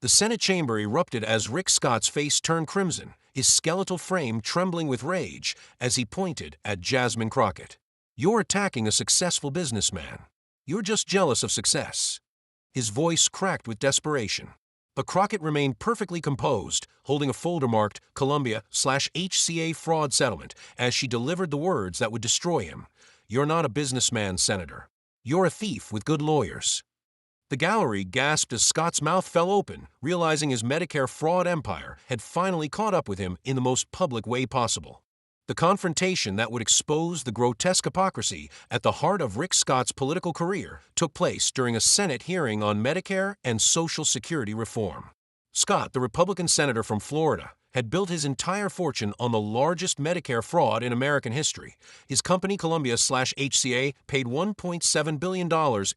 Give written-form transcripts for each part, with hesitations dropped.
The Senate chamber erupted as Rick Scott's face turned crimson, his skeletal frame trembling with rage as he pointed at Jasmine Crockett. "You're attacking a successful businessman. You're just jealous of success." His voice cracked with desperation. But Crockett remained perfectly composed, holding a folder marked Columbia/HCA fraud settlement as she delivered the words that would destroy him. "You're not a businessman, Senator. You're a thief with good lawyers." The gallery gasped as Scott's mouth fell open, realizing his Medicare fraud empire had finally caught up with him in the most public way possible. The confrontation that would expose the grotesque hypocrisy at the heart of Rick Scott's political career took place during a Senate hearing on Medicare and Social Security reform. Scott, the Republican senator from Florida, had built his entire fortune on the largest Medicare fraud in American history. His company Columbia/HCA paid $1.7 billion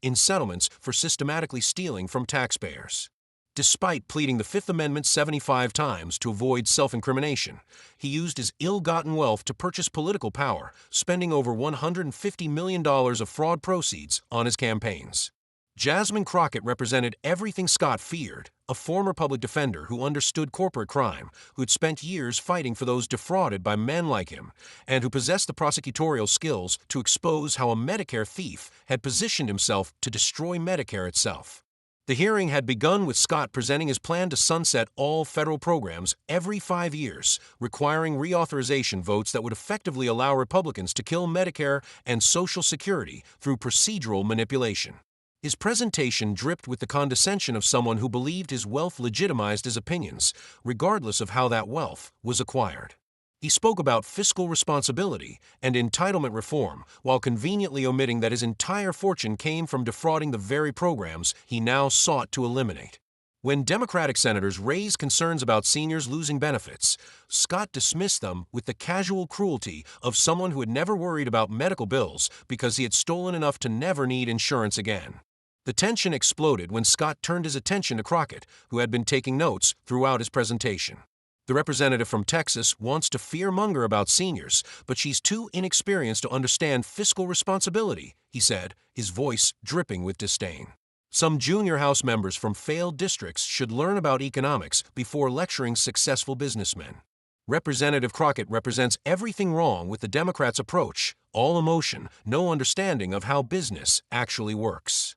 in settlements for systematically stealing from taxpayers. Despite pleading the Fifth Amendment 75 times to avoid self-incrimination, he used his ill-gotten wealth to purchase political power, spending over $150 million of fraud proceeds on his campaigns. Jasmine Crockett represented everything Scott feared, a former public defender who understood corporate crime, who had spent years fighting for those defrauded by men like him, and who possessed the prosecutorial skills to expose how a Medicare thief had positioned himself to destroy Medicare itself. The hearing had begun with Scott presenting his plan to sunset all federal programs every 5 years, requiring reauthorization votes that would effectively allow Republicans to kill Medicare and Social Security through procedural manipulation. His presentation dripped with the condescension of someone who believed his wealth legitimized his opinions, regardless of how that wealth was acquired. He spoke about fiscal responsibility and entitlement reform, while conveniently omitting that his entire fortune came from defrauding the very programs he now sought to eliminate. When Democratic senators raised concerns about seniors losing benefits, Scott dismissed them with the casual cruelty of someone who had never worried about medical bills because he had stolen enough to never need insurance again. The tension exploded when Scott turned his attention to Crockett, who had been taking notes throughout his presentation. "The representative from Texas wants to fear-monger about seniors, but she's too inexperienced to understand fiscal responsibility," he said, his voice dripping with disdain. "Some junior House members from failed districts should learn about economics before lecturing successful businessmen." Representative Crockett represents everything wrong with the Democrats' approach, all emotion, no understanding of how business actually works.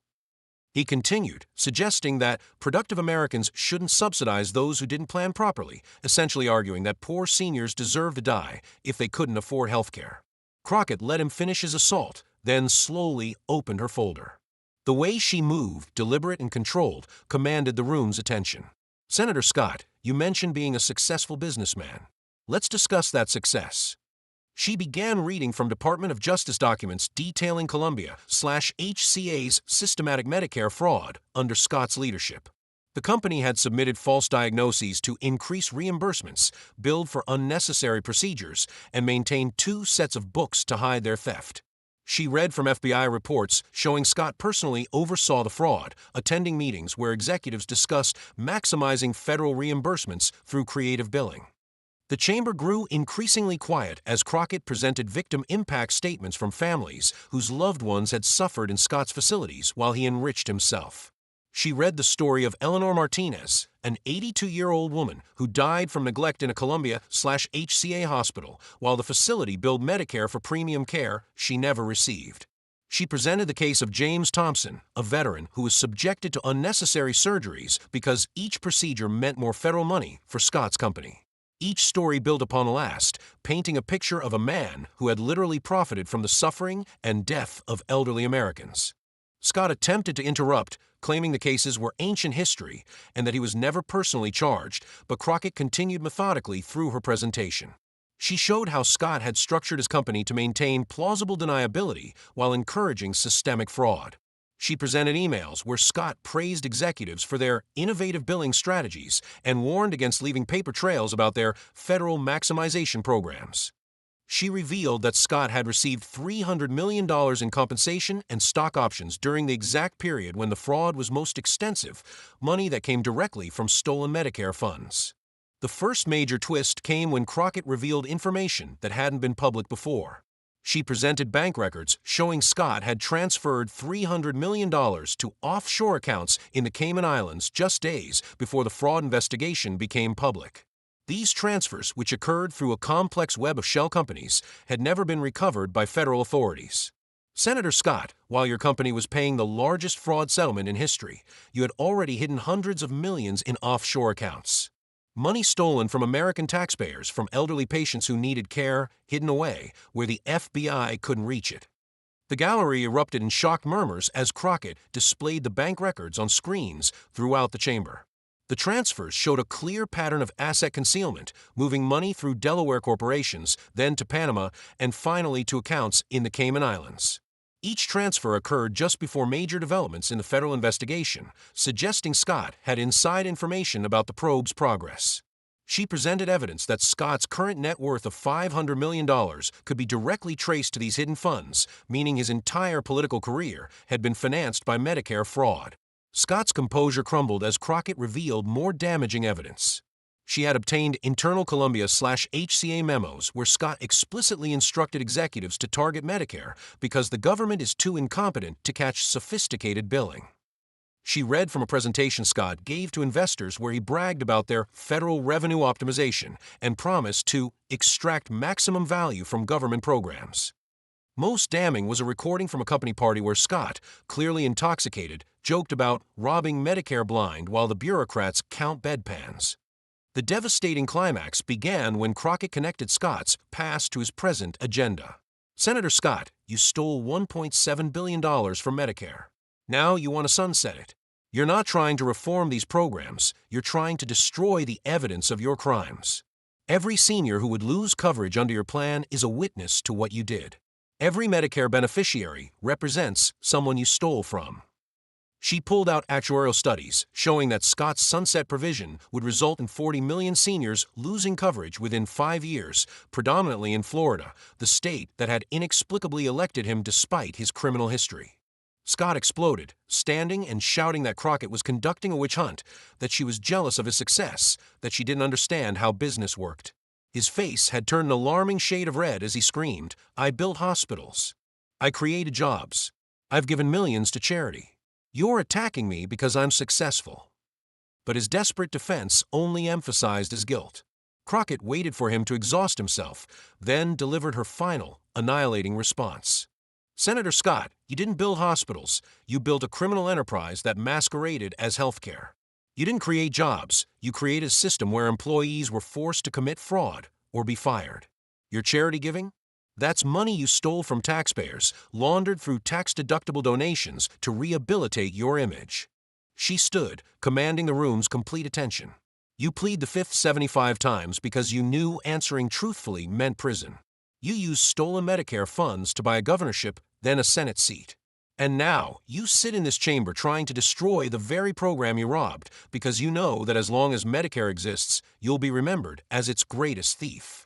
He continued, suggesting that productive Americans shouldn't subsidize those who didn't plan properly, essentially arguing that poor seniors deserve to die if they couldn't afford health care. Crockett let him finish his assault, then slowly opened her folder. The way she moved, deliberate and controlled, commanded the room's attention. "Senator Scott, you mentioned being a successful businessman. Let's discuss that success." She began reading from Department of Justice documents detailing Columbia/HCA's systematic Medicare fraud under Scott's leadership. The company had submitted false diagnoses to increase reimbursements, billed for unnecessary procedures, and maintained 2 sets of books to hide their theft. She read from FBI reports showing Scott personally oversaw the fraud, attending meetings where executives discussed maximizing federal reimbursements through creative billing. The chamber grew increasingly quiet as Crockett presented victim impact statements from families whose loved ones had suffered in Scott's facilities while he enriched himself. She read the story of Eleanor Martinez, an 82-year-old woman who died from neglect in a Columbia/HCA hospital while the facility billed Medicare for premium care she never received. She presented the case of James Thompson, a veteran who was subjected to unnecessary surgeries because each procedure meant more federal money for Scott's company. Each story built upon the last, painting a picture of a man who had literally profited from the suffering and death of elderly Americans. Scott attempted to interrupt, claiming the cases were ancient history and that he was never personally charged, but Crockett continued methodically through her presentation. She showed how Scott had structured his company to maintain plausible deniability while encouraging systemic fraud. She presented emails where Scott praised executives for their innovative billing strategies and warned against leaving paper trails about their federal maximization programs. She revealed that Scott had received $300 million in compensation and stock options during the exact period when the fraud was most extensive, money that came directly from stolen Medicare funds. The first major twist came when Crockett revealed information that hadn't been public before. She presented bank records showing Scott had transferred $300 million to offshore accounts in the Cayman Islands just days before the fraud investigation became public. These transfers, which occurred through a complex web of shell companies, had never been recovered by federal authorities. Senator Scott, while your company was paying the largest fraud settlement in history, you had already hidden hundreds of millions in offshore accounts. Money stolen from American taxpayers from elderly patients who needed care, hidden away where the FBI couldn't reach it. The gallery erupted in shocked murmurs as Crockett displayed the bank records on screens throughout the chamber. The transfers showed a clear pattern of asset concealment, moving money through Delaware corporations, then to Panama, and finally to accounts in the Cayman Islands. Each transfer occurred just before major developments in the federal investigation, suggesting Scott had inside information about the probe's progress. She presented evidence that Scott's current net worth of $500 million could be directly traced to these hidden funds, meaning his entire political career had been financed by Medicare fraud. Scott's composure crumbled as Crockett revealed more damaging evidence. She had obtained internal Columbia/HCA memos where Scott explicitly instructed executives to target Medicare because the government is too incompetent to catch sophisticated billing. She read from a presentation Scott gave to investors where he bragged about their federal revenue optimization and promised to extract maximum value from government programs. Most damning was a recording from a company party where Scott, clearly intoxicated, joked about robbing Medicare blind while the bureaucrats count bedpans. The devastating climax began when Crockett connected Scott's past to his present agenda. Senator Scott, you stole $1.7 billion from Medicare. Now you want to sunset it. You're not trying to reform these programs, you're trying to destroy the evidence of your crimes. Every senior who would lose coverage under your plan is a witness to what you did. Every Medicare beneficiary represents someone you stole from. She pulled out actuarial studies showing that Scott's sunset provision would result in 40 million seniors losing coverage within 5 years, predominantly in Florida, the state that had inexplicably elected him despite his criminal history. Scott exploded, standing and shouting that Crockett was conducting a witch hunt, that she was jealous of his success, that she didn't understand how business worked. His face had turned an alarming shade of red as he screamed, "I built hospitals. I created jobs. I've given millions to charity. You're attacking me because I'm successful." But his desperate defense only emphasized his guilt. Crockett waited for him to exhaust himself, then delivered her final, annihilating response. Senator Scott, you didn't build hospitals. You built a criminal enterprise that masqueraded as healthcare. You didn't create jobs. You created a system where employees were forced to commit fraud or be fired. Your charity giving? That's money you stole from taxpayers, laundered through tax-deductible donations to rehabilitate your image. She stood, commanding the room's complete attention. You plead the fifth 75 times because you knew answering truthfully meant prison. You used stolen Medicare funds to buy a governorship, then a Senate seat. And now, you sit in this chamber trying to destroy the very program you robbed because you know that as long as Medicare exists, you'll be remembered as its greatest thief.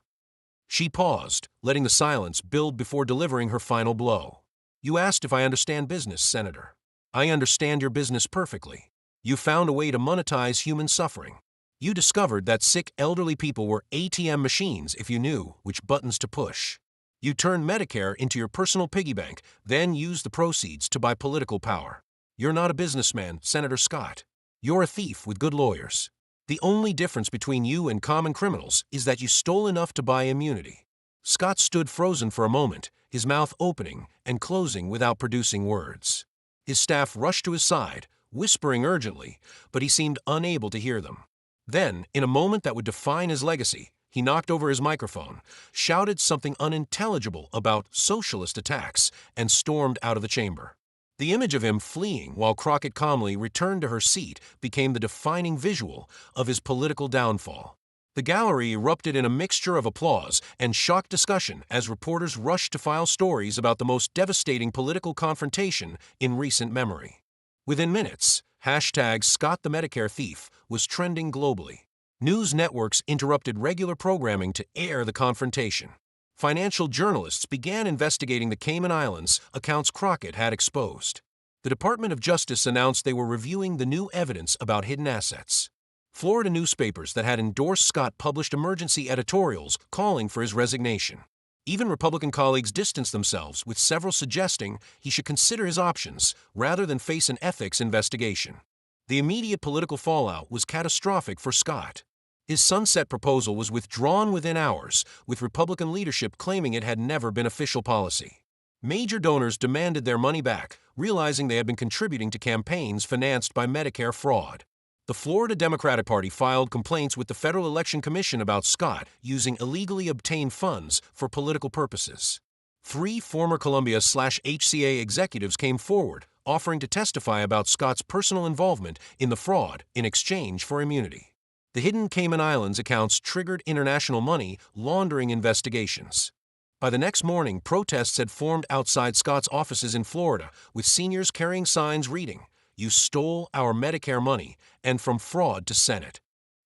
She paused, letting the silence build before delivering her final blow. You asked if I understand business, Senator. I understand your business perfectly. You found a way to monetize human suffering. You discovered that sick elderly people were ATM machines if you knew which buttons to push. You turned Medicare into your personal piggy bank, then used the proceeds to buy political power. You're not a businessman, Senator Scott. You're a thief with good lawyers. The only difference between you and common criminals is that you stole enough to buy immunity. Scott stood frozen for a moment, his mouth opening and closing without producing words. His staff rushed to his side, whispering urgently, but he seemed unable to hear them. Then, in a moment that would define his legacy, he knocked over his microphone, shouted something unintelligible about socialist attacks, and stormed out of the chamber. The image of him fleeing while Crockett calmly returned to her seat became the defining visual of his political downfall. The gallery erupted in a mixture of applause and shocked discussion as reporters rushed to file stories about the most devastating political confrontation in recent memory. Within minutes, #Scott the Medicare Thief was trending globally. News networks interrupted regular programming to air the confrontation. Financial journalists began investigating the Cayman Islands accounts Crockett had exposed. The Department of Justice announced they were reviewing the new evidence about hidden assets. Florida newspapers that had endorsed Scott published emergency editorials calling for his resignation. Even Republican colleagues distanced themselves, with several suggesting he should consider his options rather than face an ethics investigation. The immediate political fallout was catastrophic for Scott. His sunset proposal was withdrawn within hours, with Republican leadership claiming it had never been official policy. Major donors demanded their money back, realizing they had been contributing to campaigns financed by Medicare fraud. The Florida Democratic Party filed complaints with the Federal Election Commission about Scott using illegally obtained funds for political purposes. 3 former Columbia/HCA executives came forward, offering to testify about Scott's personal involvement in the fraud in exchange for immunity. The hidden Cayman Islands accounts triggered international money laundering investigations. By the next morning, protests had formed outside Scott's offices in Florida, with seniors carrying signs reading, "You stole our Medicare money," and "From fraud to Senate."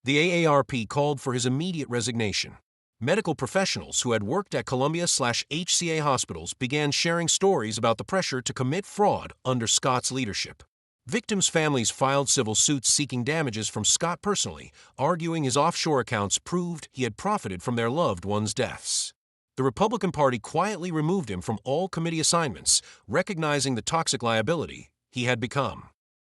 The AARP called for his immediate resignation. Medical professionals who had worked at Columbia/HCA hospitals began sharing stories about the pressure to commit fraud under Scott's leadership. Victims' families filed civil suits seeking damages from Scott personally, arguing his offshore accounts proved he had profited from their loved ones' deaths. The Republican Party quietly removed him from all committee assignments, recognizing the toxic liability he had become.